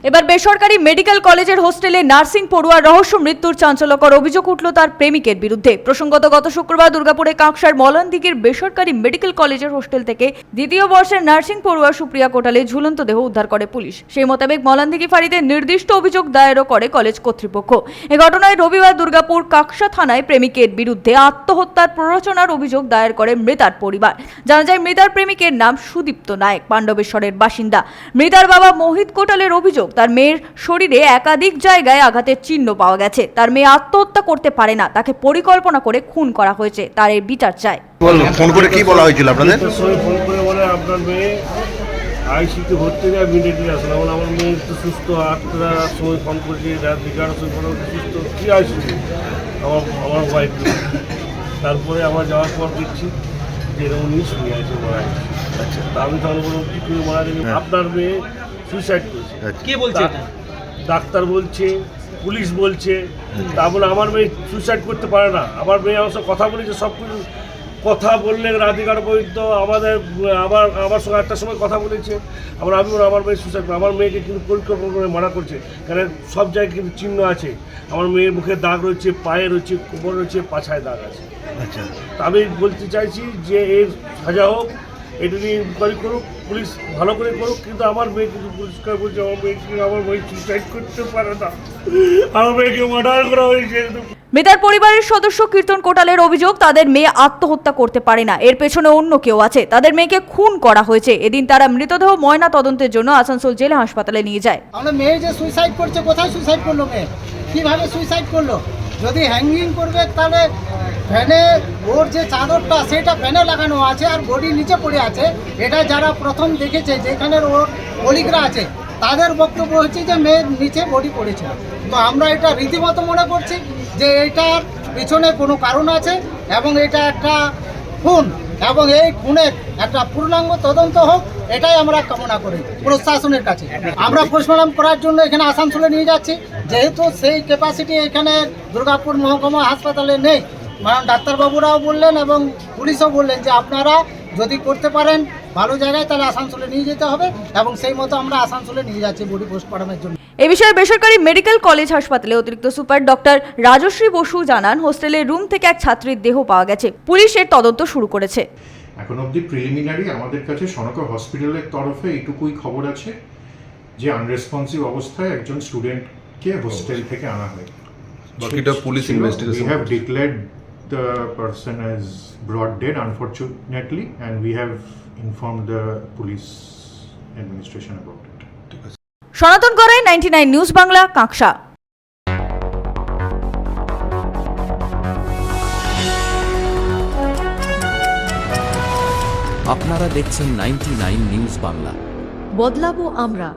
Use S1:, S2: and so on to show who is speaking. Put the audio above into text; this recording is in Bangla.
S1: এবার বেসরকারি মেডিকেল কলেজের হোস্টেলে নার্সিং পড়ুয়ার রহস্য মৃত্যুর চাঞ্চল্যকর অভিযোগ উঠল তার প্রেমিকের বিরুদ্ধে। প্রসঙ্গত, গত শুক্রবার দুর্গাপুরে কাঁকসার মলানদিঘির বেসরকারি মেডিকেল কলেজের হোস্টেল থেকে দ্বিতীয় বর্ষের নার্সিং পড়ুয়া সুপ্রিয়া কোটালে ঝুলন্ত দেহ উদ্ধার করে পুলিশ। সেই মোতাবেক মলানদিঘি ফাঁড়িতে নির্দিষ্ট অভিযোগ দায়েরও করে কলেজ কর্তৃপক্ষ। এ ঘটনায় রবিবার দুর্গাপুর কাঁকসা থানায় প্রেমিকের বিরুদ্ধে আত্মহত্যার প্ররোচনার অভিযোগ দায়ের করে মৃতার পরিবার। জানা যায়, মৃতার প্রেমিকের নাম সুদীপ্ত নায়ক, পাণ্ডবেশ্বরের বাসিন্দা। মৃতার বাবা মোহিত কোটালের অভিযোগ, তার মেয়ের শরীরে একাধিক জায়গায় আঘাতের চিহ্ন পাওয়া গেছে। তার মেয়ে আত্মহত্যা করতে পারে না, তাকে পরিকল্পনা করে খুন করা হয়েছে। তার এর বিচার চায়।
S2: ফোন করে কি বলা হয়েছিল আপনাদের?
S3: ফোন করে বলে আপনার মেয়ে আইসিতে ভর্তি যায়, ইমিডিয়েটলি আসলে আমার মেয়ে একটু সুস্থ। 8টার সময় ফোন করেছি, রাত 11টার সময় ফোন সুস্থ, কী আইসিতে আমার ওয়াইফ। তারপরে আমার যাওয়ার পর দেখছি যে এরকম নিউজ নিয়ে আছে মারা গেছে। আচ্ছা, আমি তখন বললাম কী করে মারা গেছে? আপনার মেয়ে সুইসাইড করেছে।
S4: কে বলছে?
S3: ডাক্তার বলছে, পুলিশ বলছে। তা বলে আমার মেয়ে সুইসাইড করতে পারে না। আমার মেয়ে আমার সঙ্গে কথা বলেছে, সব কিছু কথা বললে রাত 11 পর্যন্ত আমার সঙ্গে 8টার সময় কথা বলেছে। আমি আমার মেয়ে সুইসাইড, আমার মেয়েকে কিন্তু পরিকল্পনা করে মারা করছে। কারণ সব জায়গায় কিন্তু চিহ্ন আছে। আমার মেয়ের মুখে দাগ রয়েছে, পায়ে রয়েছে, কোমর রয়েছে, পাছায় দাগ আছে।
S2: আচ্ছা,
S3: আমি বলতে চাইছি যে এর সাজা হোক, এটা নিয়ে ইনকোয়ারি করুক, পুলিশ ভালো করে করুক। কিন্তু আমার মেয়ে কিন্তু পরিষ্কার বলছে আমার মেয়ে সুইসাইড করতে পারে না, আমার মেয়েকে মার্ডার করা হয়েছে।
S1: মৃতার পরিবারের সদস্য কীর্তন কোটালের অভিযোগ, তাদের মেয়ে আত্মহত্যা করতে পারে না, এর পেছনে অন্য কেউ আছে। তাদের মেয়েকে খুন করা হয়েছে। এদিন তারা মৃতদেহ ময়না তদন্তের জন্য আসানসোল জেলা হাসপাতালে নিয়ে যায়।
S5: আমরা মেয়ে যে সুইসাইড করছে, কোথায় সুইসাইড করলো মেয়ে, কিভাবে সুইসাইড করলো? যদি হ্যাঙ্গিং করবে তাহলে ফ্যানে ওর যে চাদরটা সেটা ফ্যানে লাগানো আছে আর বডি নিচে পড়ে আছে। এটা যারা প্রথম দেখেছে, যেখানে ওর কলিগরা আছে, তাদের বক্তব্য হচ্ছে যে মেয়ের নিচে বডি পড়েছিল। তো আমরা এটা রীতিমতো মনে করছি যে এটার পিছনে কোনো কারণ আছে এবং এটা একটা খুন, এবং এই খুনের একটা পূর্ণাঙ্গ তদন্ত হোক, এটাই আমরা কামনা করি প্রশাসনের কাছে। আমরা পোস্টমর্টম করার জন্য এখানে আসানসোলে নিয়ে যাচ্ছি, যেহেতু সেই ক্যাপাসিটি এখানে দুর্গাপুর মহকুমা হাসপাতালে নেই। কারণ ডাক্তারবাবুরাও বললেন এবং পুলিশও বললেন যে আপনারা যদি করতে পারেন ভালো জায়গায়, তাহলে আসানসোলে নিয়ে যেতে হবে, এবং সেই মতো আমরা আসানসোলে নিয়ে যাচ্ছি বডি পোস্টমর্টমের জন্য।
S1: এ বিষয়ে বেসরকারি মেডিকেল কলেজ হাসপাতালে অতিরিক্ত সুপার ডক্টর রাজশ্রী বসু জানান, হোস্টেলের রুম থেকে এক ছাত্রীর দেহ পাওয়া গেছে। পুলিশ এর তদন্ত শুরু করেছে।
S6: এখন অবধি প্রিলিমিনারি আমাদের কাছে সনকা হসপিটালের তরফে এইটুকুই খবর আছে যে আনরেসপন্সিভ অবস্থায় একজন স্টুডেন্টকে হোস্টেল থেকে আনা হয়।
S2: বাকিটা police investigation.
S6: We have declared the person as brought dead, unfortunately, and we have informed the police administration about it.
S1: সনাতন গড়াই, 99 নিউজ বাংলা, কাঁকসা।
S7: আপনারা দেখছেন 99 নিউজ বাংলা।
S8: বদলাবো আমরা।